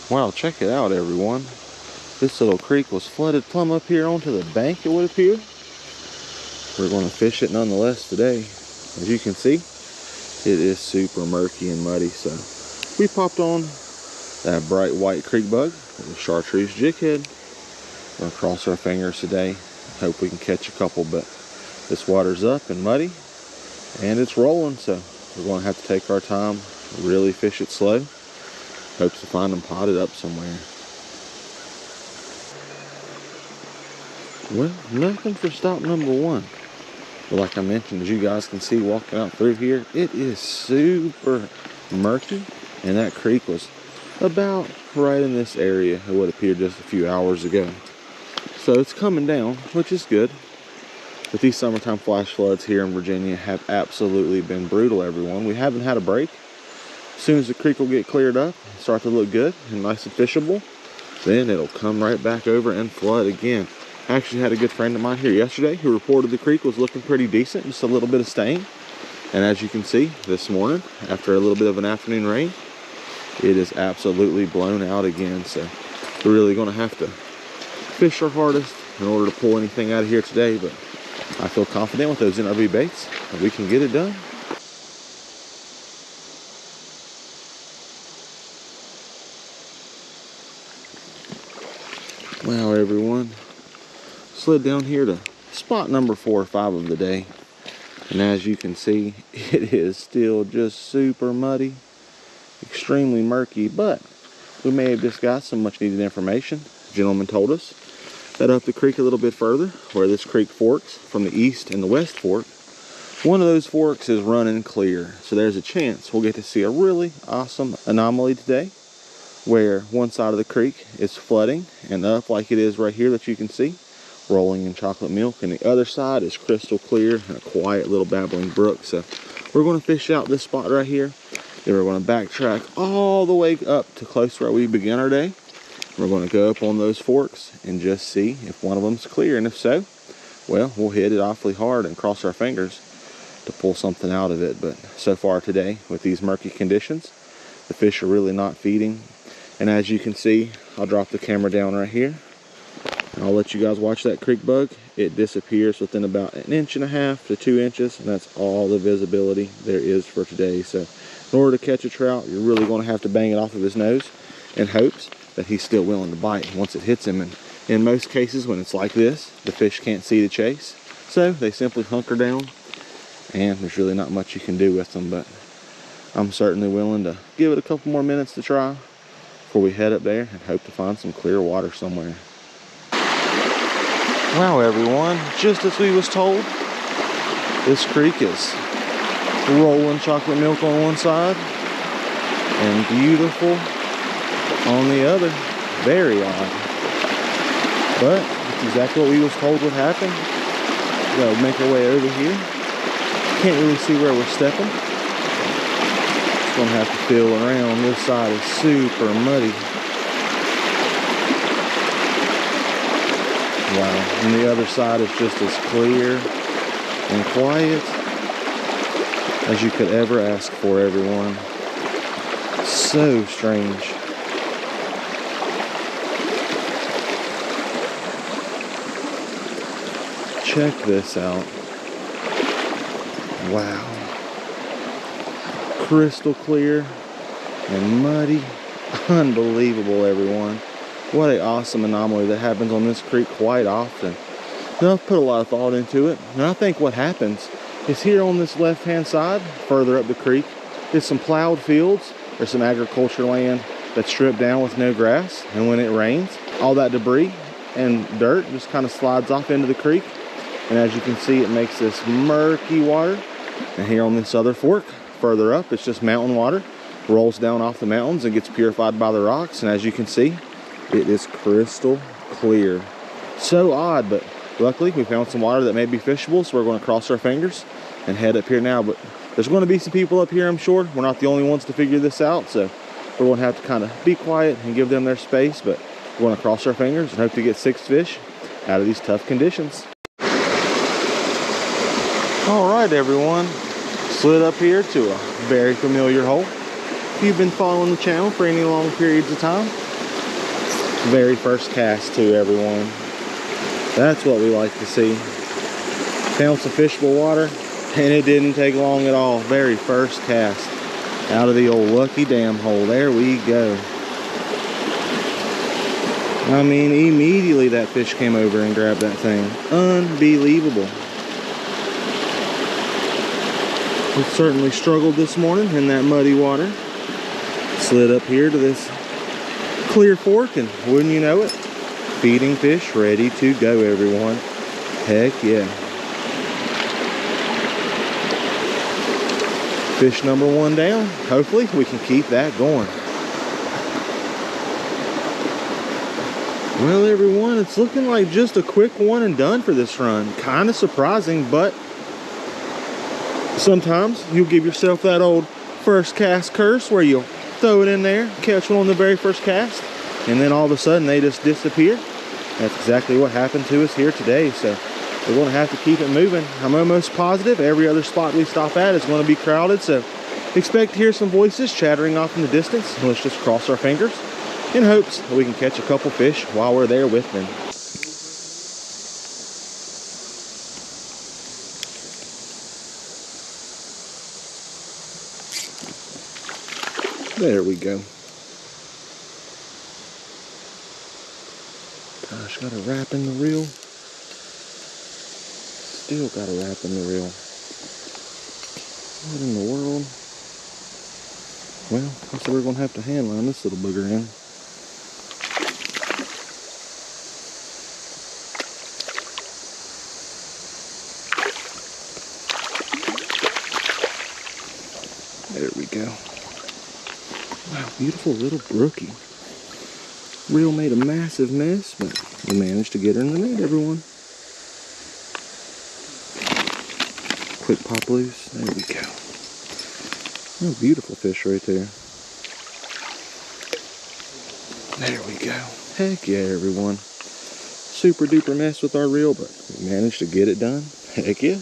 Wow, check it out, everyone. This little creek was flooded plumb up here onto the bank, it would appear. We're going to fish it nonetheless today. As you can see, it is super murky and muddy, so we popped on that bright white creek bug with a chartreuse jig head. We're going to cross our fingers today. Hope we can catch a couple, but this water's up and muddy and it's rolling, so we're going to have to take our time, really fish it slow. Hopes to find them potted up somewhere. Well, nothing for stop number one. But like I mentioned, as you guys can see walking out through here, it is super murky, and that creek was about right in this area. It would appear just a few hours ago. So it's coming down, which is good. But these summertime flash floods here in Virginia have absolutely been brutal, everyone. We haven't had a break. As soon as the creek will get cleared up, start to look good and nice and fishable, then it'll come right back over and flood again. I actually had a good friend of mine here yesterday who reported the creek was looking pretty decent, just a little bit of stain. And as you can see this morning, after a little bit of an afternoon rain, it is absolutely blown out again. So we're really going to have to fish our hardest in order to pull anything out of here today. But I feel confident with those NRV baits that we can get it done. Wow, everyone, slid down here to spot number 4 or 5 of the day, and as you can see, it is still just super muddy, extremely murky, but we may have just got some much needed information. The gentleman told us that up the creek a little bit further, where this creek forks from the east and the west fork, one of those forks is running clear, so there's a chance we'll get to see a really awesome anomaly today, where one side of the creek is flooding and up like it is right here that you can see, rolling in chocolate milk, and the other side is crystal clear and a quiet little babbling brook. So we're going to fish out this spot right here, then we're going to backtrack all the way up to close to where we began our day. We're going to go up on those forks and just see if one of them's clear, and if so, well, we'll hit it awfully hard and cross our fingers to pull something out of it. But so far today, with these murky conditions, the fish are really not feeding. And as you can see, I'll drop the camera down right here, and I'll let you guys watch that creek bug. It disappears within about 1.5 to 2 inches, and that's all the visibility there is for today. So in order to catch a trout, you're really going to have to bang it off of his nose in hopes that he's still willing to bite once it hits him. And in most cases, when it's like this, the fish can't see the chase, so they simply hunker down, and there's really not much you can do with them. But I'm certainly willing to give it a couple more minutes to try before we head up there and hope to find some clear water somewhere. Wow, everyone, just as we was told, this creek is rolling chocolate milk on one side and beautiful on the other. Very odd, but it's exactly what we was told would happen. We gotta make our way over here. Can't really see where we're stepping. Gonna have to feel around. This side is super muddy. Wow, and the other side is just as clear and quiet as you could ever ask for, everyone. So strange. Check this out. Wow. Crystal clear and muddy. Unbelievable, everyone. What an awesome anomaly that happens on this creek quite often. Now, I've put a lot of thought into it, and I think what happens is here on this left hand side, further up the creek, is some plowed fields or some agriculture land that's stripped down with no grass, and when it rains, all that debris and dirt just kind of slides off into the creek, and as you can see, it makes this murky water. And here on this other fork further up, it's just mountain water, rolls down off the mountains and gets purified by the rocks, and as you can see, it is crystal clear. So odd, but luckily we found some water that may be fishable, so we're going to cross our fingers and head up here now. But there's going to be some people up here, I'm sure. We're not the only ones to figure this out, so we're going to have to kind of be quiet and give them their space, but we're going to cross our fingers and hope to get 6 fish out of these tough conditions. All right, everyone, slid up here to a very familiar hole. If you've been following the channel for any long periods of time, Very first cast too, everyone. That's what we like to see. Found some fishable water, and it didn't take long at all. Very first cast out of the old Lucky Dam hole. There we go. I mean, immediately that fish came over and grabbed that thing. Unbelievable. We certainly struggled this morning in that muddy water. Slid up here to this clear fork, and wouldn't you know it, feeding fish ready to go, everyone. Heck yeah. Fish number 1 down. Hopefully we can keep that going. Well, everyone, it's looking like just a quick one and done for this run. Kind of surprising, but sometimes you'll give yourself that old first cast curse where you'll throw it in there, catch one on the very first cast, and then all of a sudden they just disappear. That's exactly what happened to us here today. So we're going to have to keep it moving. I'm almost positive every other spot we stop at is going to be crowded, so expect to hear some voices chattering off in the distance. Let's just cross our fingers in hopes that we can catch a couple fish while we're there with them. There we go. Gosh, got a wrap in the reel. Still got a wrap in the reel. What in the world? Well, I said we're going to have to hand line this little booger in. There we go. Wow, beautiful little brookie. Reel made a massive mess, but we managed to get her in the net, everyone. Quick pop loose. There we go. Oh, beautiful fish right there. There we go. Heck yeah, everyone. Super duper mess with our reel, but we managed to get it done. Heck yeah.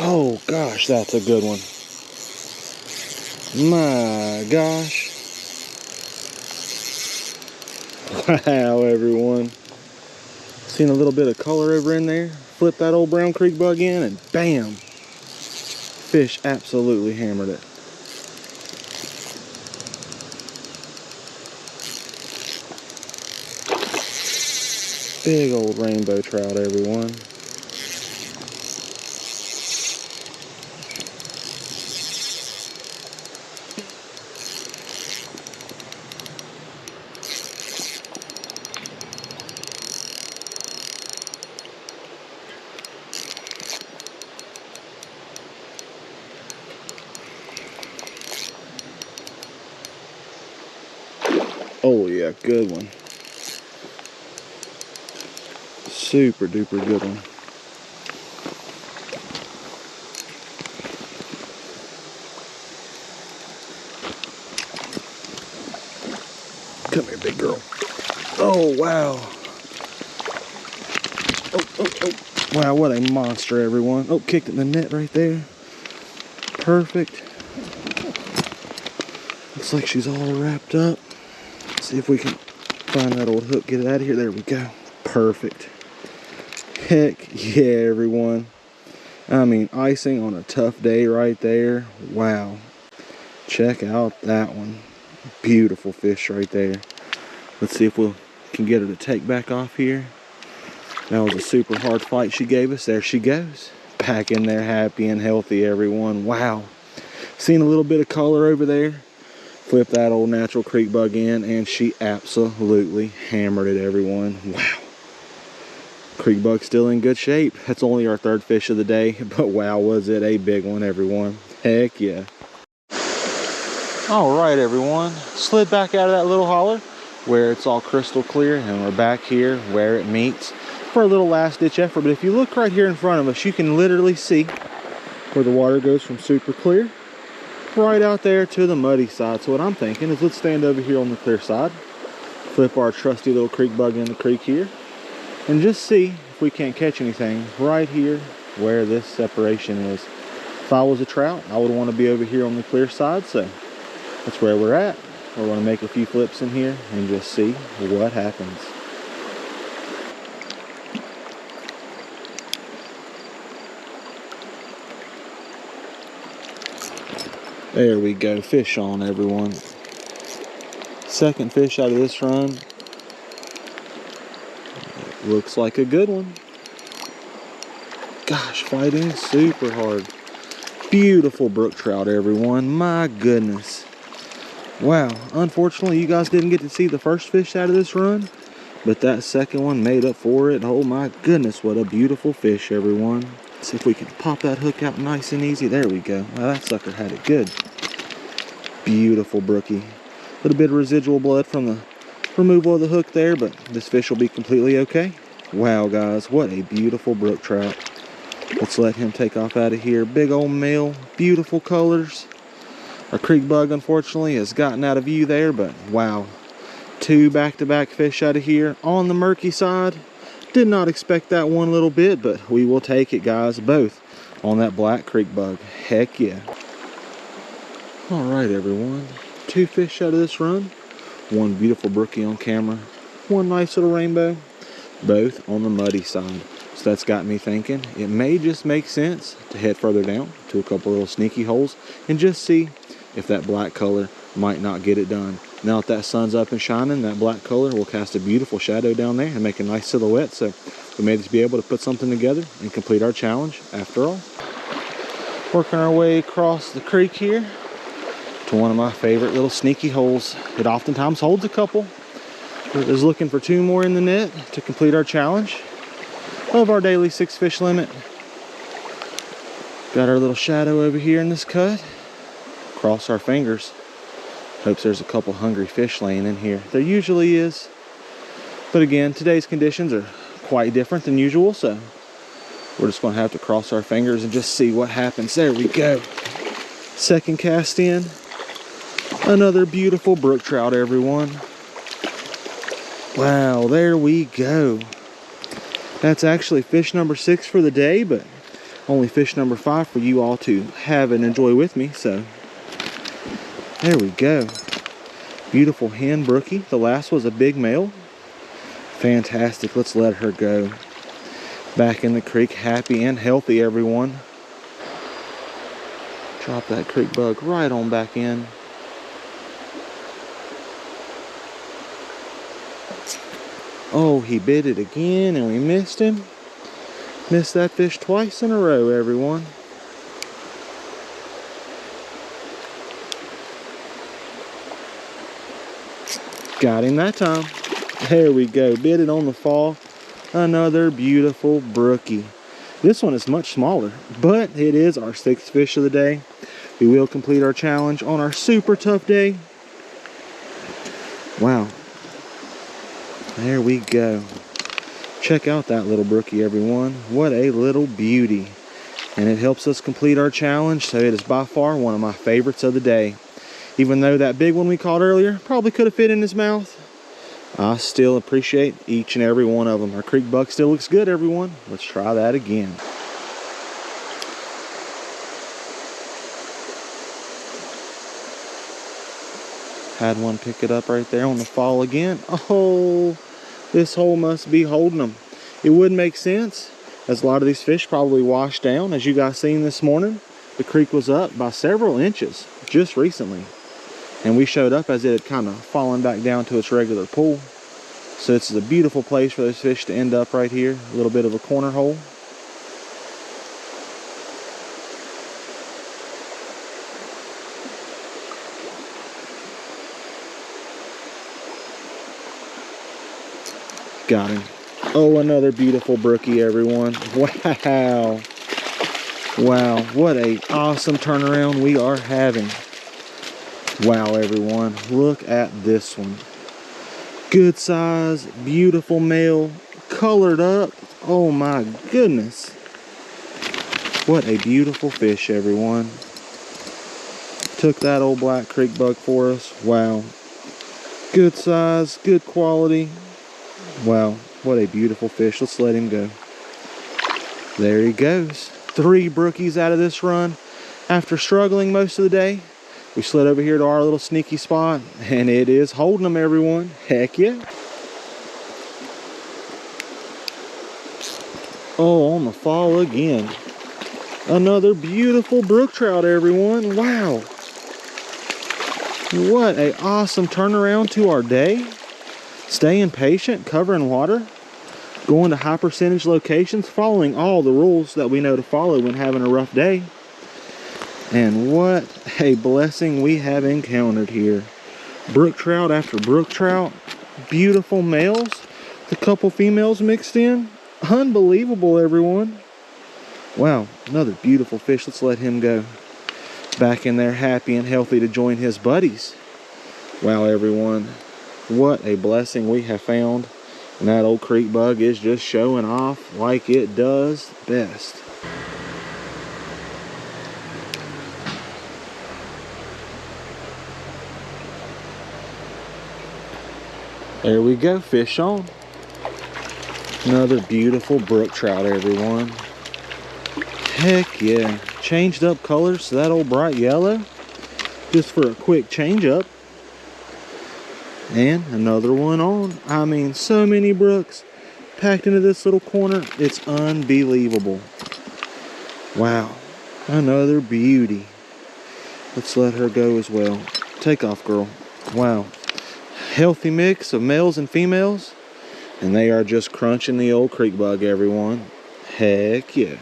Oh gosh, that's a good one. My gosh. Wow, everyone. Seen a little bit of color over in there. Flip that old brown creek bug in and bam. Fish absolutely hammered it. Big old rainbow trout, everyone. Oh yeah, good one. Super duper good one. Come here, big girl. Oh wow. Oh. Wow, what a monster, everyone. Oh, kicked it in the net right there. Perfect. Looks like she's all wrapped up. See if we can find that old hook, get it out of here. There we go. Perfect. Heck yeah, everyone. I mean, icing on a tough day right there. Wow. Check out that one. Beautiful fish right there. Let's see if we can get her to take back off here. That was a super hard fight she gave us. There she goes. Back in there happy and healthy, everyone. Wow. Seen a little bit of color over there. Flip that old natural creek bug in, and she absolutely hammered it, everyone. Wow. Creek bug still in good shape. That's only our third fish of the day, but wow, was it a big one, everyone. Heck yeah. All right, everyone. Slid back out of that little holler where it's all crystal clear, and we're back here where it meets for a little last ditch effort. But if you look right here in front of us, you can literally see where the water goes from super clear right out there to the muddy side. So what I'm thinking is let's stand over here on the clear side, flip our trusty little creek bug in the creek here, and just see if we can't catch anything right here where this separation is. If I was a trout, I would want to be over here on the clear side, so that's where we're at. We're going to make a few flips in here and just see what happens. There we go, fish on, everyone. Second fish out of this run. Looks like a good one. Gosh, fighting super hard. Beautiful brook trout, everyone. My goodness. Wow, unfortunately you guys didn't get to see the first fish out of this run, but that second one made up for it. Oh my goodness, what a beautiful fish, everyone. Let's see if we can pop that hook out nice and easy. There we go. Wow, that sucker had it good. Beautiful brookie. A little bit of residual blood from the removal of the hook there, but this fish will be completely okay. Wow, guys, what a beautiful brook trout. Let's let him take off out of here. Big old male, beautiful colors. Our creek bug, unfortunately, has gotten out of view there, but wow. Two back-to-back fish out of here on the murky side. Did not expect that one little bit, but we will take it, guys. Both on that black creek bug. Heck yeah. All right, everyone. Two fish out of this run. One beautiful brookie on camera. One nice little rainbow. Both on the muddy side. So that's got me thinking it may just make sense to head further down to a couple little sneaky holes and just see if that black color might not get it done. Now that sun's up and shining, that black color will cast a beautiful shadow down there and make a nice silhouette. So we may just be able to put something together and complete our challenge after all. Working our way across the creek here to one of my favorite little sneaky holes. It oftentimes holds a couple. We're just looking for 2 more in the net to complete our challenge of our daily 6 fish limit. Got our little shadow over here in this cut. Cross our fingers. Hopes there's a couple hungry fish laying in here. There usually is. But again, today's conditions are quite different than usual, so we're just going to have to cross our fingers and just see what happens. There we go. Second cast in. Another beautiful brook trout, everyone. Wow, there we go. That's actually fish number 6 for the day, but only fish number 5 for you all to have and enjoy with me. So there we go. Beautiful hen brookie. The last was a big male. Fantastic. Let's let her go. Back in the creek, happy and healthy, everyone. Drop that creek bug right on back in. Oh, he bit it again and we missed him. Missed that fish twice in a row, everyone. Got him that time. There we go. Bit it on the fall. Another beautiful brookie. This one is much smaller, but it is our 6th fish of the day. We will complete our challenge on our super tough day. Wow. There we go. Check out that little brookie, everyone. What a little beauty. And it helps us complete our challenge, so it is by far one of my favorites of the day. Even though that big one we caught earlier probably could have fit in his mouth, I still appreciate each and every one of them. Our creek bug still looks good, everyone. Let's try that again. Had one pick it up right there on the fall again. Oh, this hole must be holding them. It would make sense, as a lot of these fish probably washed down. As you guys seen this morning, the creek was up by several inches just recently. And we showed up as it had kind of fallen back down to its regular pool. So this is a beautiful place for those fish to end up right here. A little bit of a corner hole. Got him. Oh, another beautiful brookie, everyone. Wow. Wow, what a awesome turnaround we are having. Wow, everyone, look at this one. Good size, beautiful male, colored up. Oh my goodness. What a beautiful fish, everyone. Took that old black creek bug for us. Wow. Good size, good quality. Wow, what a beautiful fish. Let's let him go. There he goes. 3 brookies out of this run. After struggling most of the day, we slid over here to our little sneaky spot, and it is holding them, everyone. Heck yeah. Oh, on the fall again. Another beautiful brook trout, everyone. Wow. What a awesome turnaround to our day. Staying patient, covering water, going to high percentage locations, following all the rules that we know to follow when having a rough day. And what a blessing we have encountered here. Brook trout after brook trout. Beautiful males. A couple females mixed in. Unbelievable, everyone. Wow, another beautiful fish. Let's let him go. Back in there happy and healthy to join his buddies. Wow, everyone. What a blessing we have found. And that old creek bug is just showing off like it does best. There we go, fish on. Another beautiful brook trout, everyone. Heck yeah. Changed up colors to that old bright yellow, just for a quick change up. And another one on. I mean, so many brooks packed into this little corner. It's unbelievable. Wow. Another beauty. Let's let her go as well. Take off, girl. Wow. Healthy mix of males and females. And they are just crunching the old creek bug, everyone. Heck yeah.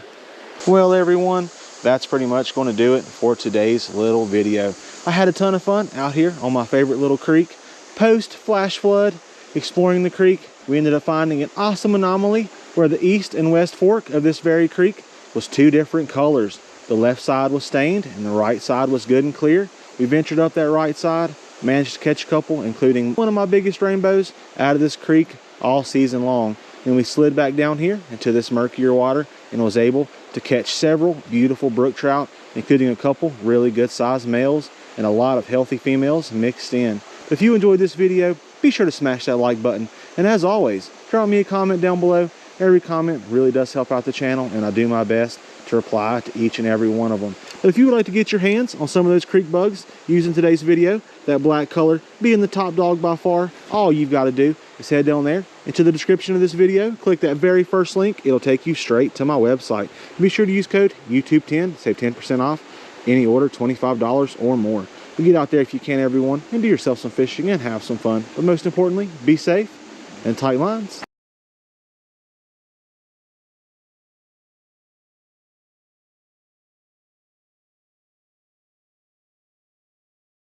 Well, everyone, that's pretty much going to do it for today's little video. I had a ton of fun out here on my favorite little creek. Post flash flood, exploring the creek, we ended up finding an awesome anomaly where the east and west fork of this very creek was 2 different colors. The left side was stained and the right side was good and clear. We ventured up that right side, managed to catch a couple, including one of my biggest rainbows out of this creek all season long. Then we slid back down here into this murkier water and was able to catch several beautiful brook trout, including a couple really good sized males and a lot of healthy females mixed in. If you enjoyed this video, be sure to smash that like button. And as always, drop me a comment down below. Every comment really does help out the channel, and I do my best to reply to each and every one of them. But if you would like to get your hands on some of those creek bugs using today's video, that black color being the top dog by far, all you've got to do is head down there into the description of this video, click that very first link. It'll take you straight to my website. Be sure to use code YouTube10 to save 10% off any order $25 or more. But get out there if you can, everyone, and do yourself some fishing and have some fun. But most importantly, be safe and tight lines.